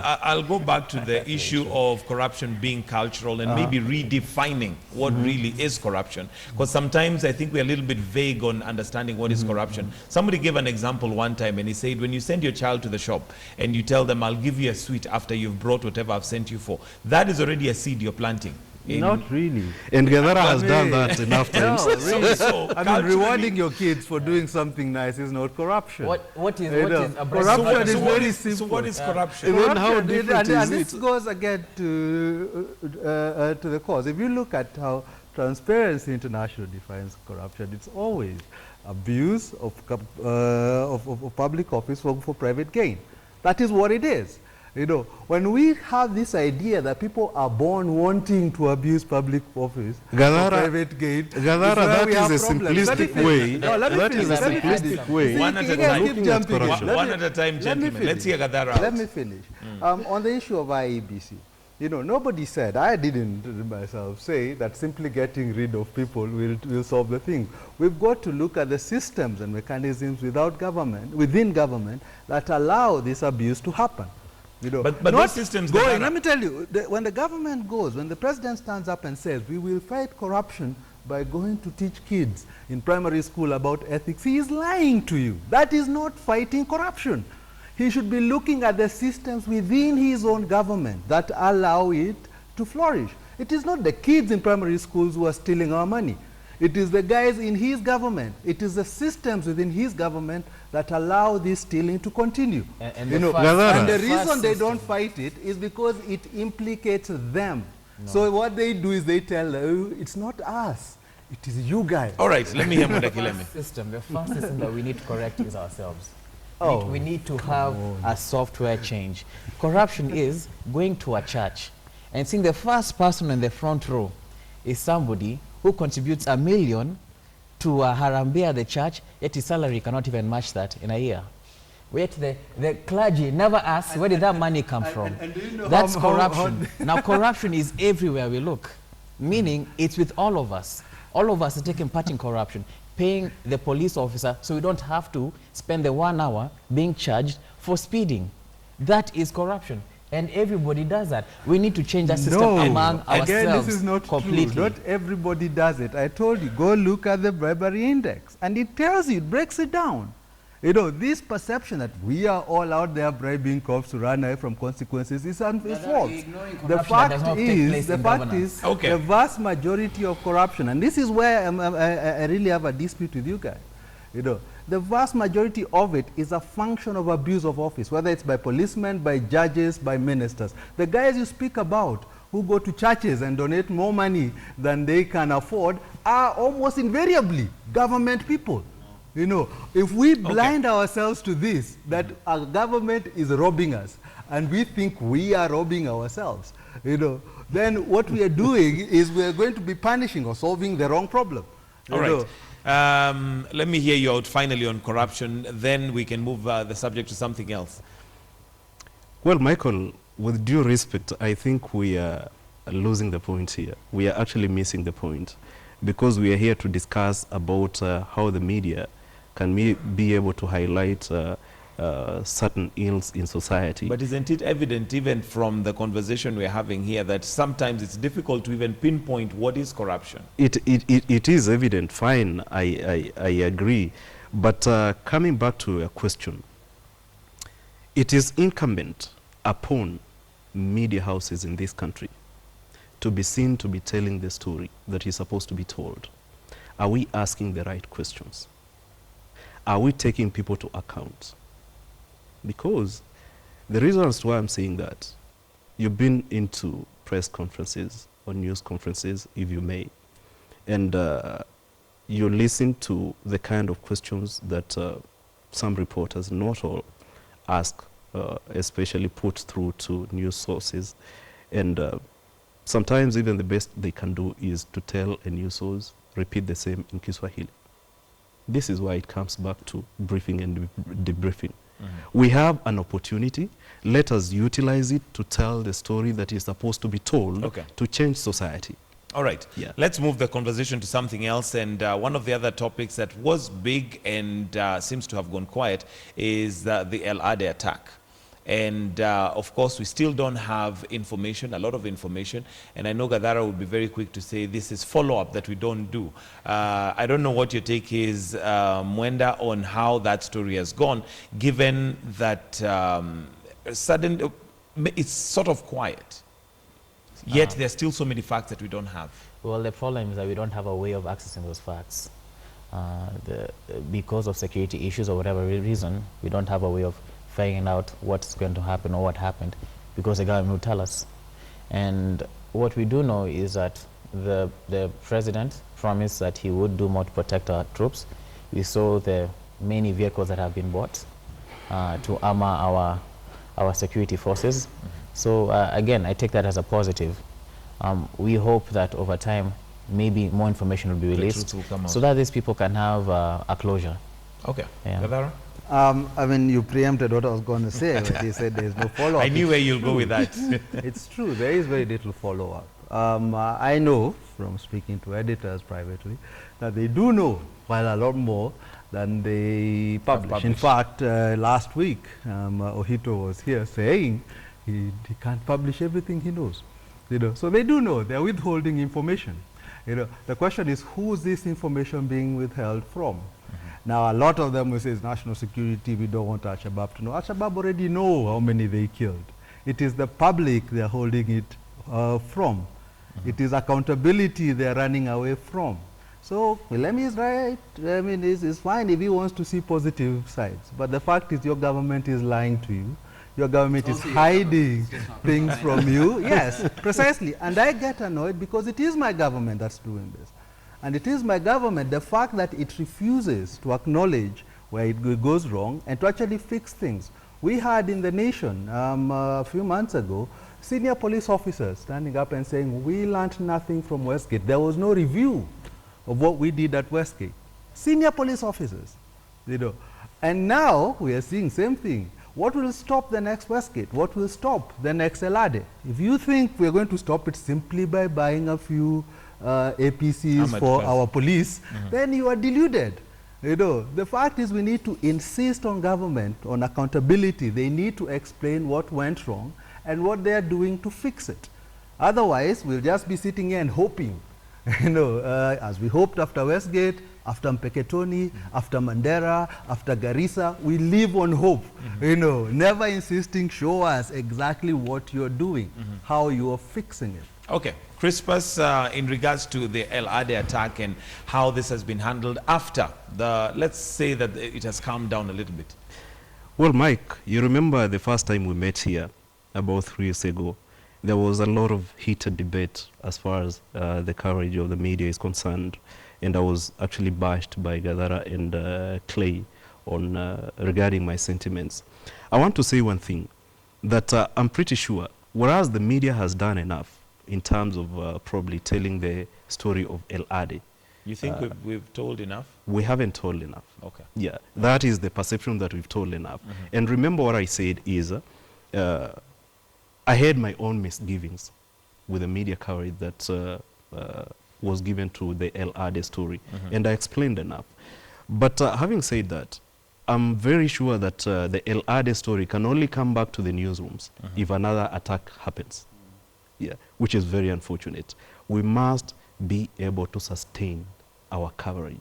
I'll go back to the issue of corruption being cultural and maybe redefining what really is corruption. Because sometimes I think we're a little bit vague on understanding what is corruption. Somebody gave an example one time and he said, when you send your child to the shop and you tell them, I'll give you a sweet after you've brought whatever I've sent you for, that is already a seed you're planting. Not really. And Gadara has done that enough times. No, really. So I mean, rewarding your kids for doing something nice is not corruption. What is corruption is very simple. So what is corruption? Then how different is this it? goes again to the cause. If you look at how Transparency International defines corruption, it's always abuse of public office for private gain. That is what it is. You know, when we have this idea that people are born wanting to abuse public office for private gain, that is a simplistic way. That is a simplistic way. One at a time. One at a time, gentlemen. Let's hear Gadara out. Let me finish. On the issue of IEBC, you know, nobody said, I didn't myself say that simply getting rid of people will solve the thing. We've got to look at the systems and mechanisms within government that allow this abuse to happen. You know, but those systems going, let me tell you, when the government goes, when the president stands up and says, we will fight corruption by going to teach kids in primary school about ethics, he is lying to you. That is not fighting corruption. He should be looking at the systems within his own government that allow it to flourish. It is not the kids in primary schools who are stealing our money. It is the guys in his government. It is the systems within his government that allow this stealing to continue. And the reason they don't fight it is because it implicates them. No. So what they do is they tell, it's not us, it is you guys. All right, let me hear Mudakileme. The first system that we need to correct is ourselves. We need to have a software change. Corruption is going to a church and seeing the first person in the front row is somebody who contributes $1 million to a harambee at the church, yet his salary cannot even match that in a year. Yet the clergy never asks, where did that money come from? And you know that's corruption. Now, corruption is everywhere we look, meaning it's with all of us. All of us are taking part in corruption, paying the police officer so we don't have to spend the 1 hour being charged for speeding. That is corruption. And everybody does that. We need to change that system among ourselves. Again, this is not completely true. Not everybody does it. I told you, go look at the bribery index. And it tells you, it breaks it down. You know, this perception that we are all out there bribing cops to run away from consequences is false. The fact is, the vast majority of corruption, and this is where I really have a dispute with you guys. You know, the vast majority of it is a function of abuse of office, whether it's by policemen, by judges, by ministers. The guys you speak about who go to churches and donate more money than they can afford are almost invariably government people. You know, if we blind ourselves to this, that our government is robbing us, and we think we are robbing ourselves, you know, then what we are doing is we are going to be punishing or solving the wrong problem. All right. Let me hear you out finally on corruption, then we can move the subject to something else. Well, Michael, with due respect, I think we are losing the point here. We are actually missing the point, because we are here to discuss about how the media can be able to highlight certain ills in society. But isn't it evident even from the conversation we're having here that sometimes it's difficult to even pinpoint what is corruption? It is evident, fine, I agree. But coming back to a question, it is incumbent upon media houses in this country to be seen to be telling the story that is supposed to be told. Are we asking the right questions? Are we taking people to account? Because the reason as to why I'm saying that, you've been into press conferences or news conferences, if you may, and you listen to the kind of questions that some reporters, not all, ask, especially put through to news sources. And sometimes even the best they can do is to tell a news source, repeat the same in Kiswahili. This is why it comes back to briefing and debriefing. We have an opportunity. Let us utilize it to tell the story that is supposed to be told to change society. All right. Yeah. Let's move the conversation to something else. And one of the other topics that was big and seems to have gone quiet is the El Adde attack. And of course, we still don't have information, a lot of information. And I know Gadara would be very quick to say this is follow-up that we don't do. I don't know what your take is, Mwenda, on how that story has gone, given that it's sort of quiet. Yet there's still so many facts that we don't have. Well, the problem is that we don't have a way of accessing those facts. Because of security issues or whatever reason, we don't have a way of figuring out what's going to happen or what happened, because the government will tell us. And what we do know is that the president promised that he would do more to protect our troops. We saw the many vehicles that have been bought to armor our security forces. So again, I take that as a positive. We hope that over time, maybe more information will be released so that these people can have a closure. Okay. Yeah. Gadara? I mean, you preempted what I was going to say when you said there's no follow-up. I knew where you'll go with that. It's true. There is very little follow-up. I know from speaking to editors privately that they do know quite a lot more than they publish. In fact, last week, Ohito was here saying he can't publish everything he knows. So they do know. They're withholding information. The question is, who is this information being withheld from? Now, a lot of them will say it's national security, we don't want Al-Shabaab to know. Al-Shabaab already know how many they killed. It is the public they're holding it from. It is accountability they're running away from. So, Willem is right. I mean, it's fine if he wants to see positive sides. But the fact is your government is lying to you. Your government is hiding things from you. Yes, precisely. And I get annoyed because it is my government that's doing this. And it is my government, the fact that it refuses to acknowledge where it goes wrong and to actually fix things. We had in the nation a few months ago, senior police officers standing up and saying, we learned nothing from Westgate. There was no review of what we did at Westgate. Senior police officers, And now we are seeing same thing. What will stop the next Westgate? What will stop the next Adde? If you think we're going to stop it simply by buying a few APCs for our police, then you are deluded. The fact is we need to insist on government, on accountability. They need to explain what went wrong and what they are doing to fix it. Otherwise, we'll just be sitting here and hoping, as we hoped after Westgate, after Mpeketoni, after Mandera, after Garissa, we live on hope, never insisting, show us exactly what you're doing, how you're fixing it. Okay. Crispus, in regards to the Adde attack and how this has been handled after let's say that it has calmed down a little bit. Well, Mike, you remember the first time we met here about 3 years ago, there was a lot of heated debate as far as the coverage of the media is concerned. And I was actually bashed by Gadara and Clay on regarding my sentiments. I want to say one thing, that I'm pretty sure, whereas the media has done enough in terms of probably telling the story of Adde. You think we've told enough? We haven't told enough. Okay. Yeah, that is the perception that we've told enough. And remember what I said is, I had my own misgivings with the media coverage that was given to the Adde story, and I explained enough. But having said that, I'm very sure that the Adde story can only come back to the newsrooms if another attack happens. Yeah, which is very unfortunate. We must be able to sustain our coverage.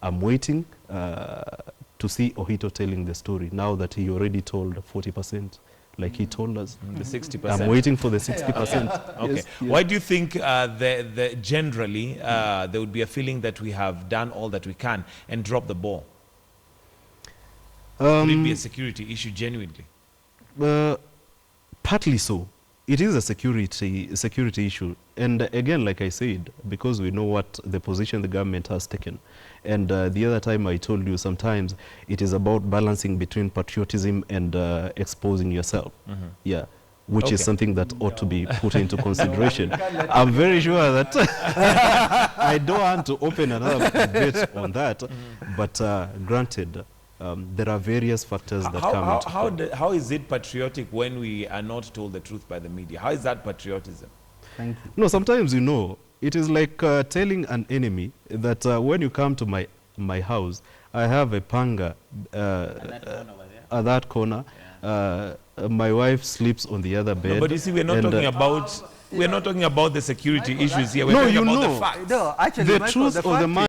I'm waiting to see Ohito telling the story now that he already told 40%, like he told us. The 60%. I'm waiting for the 60%. Okay. Yes. Why do you think generally there would be a feeling that we have done all that we can and dropped the ball? Could it be a security issue genuinely? Partly so. It is a security issue. And again, like I said, because we know what the position the government has taken. And the other time I told you sometimes it is about balancing between patriotism and exposing yourself. Yeah. Which is something that ought to be put into consideration. I'm very sure that I don't want to open another debate on that. But granted, there are various factors that come into play. How is it patriotic when we are not told the truth by the media? How is that patriotism? Thank you. No, sometimes, it is like telling an enemy that when you come to my house, I have a panga at that corner. my wife sleeps on the other bed. No, but you see, we're not talking about the security issues here. We're No, talking you about know. the facts. No, actually, The Michael, truth the of the fact matter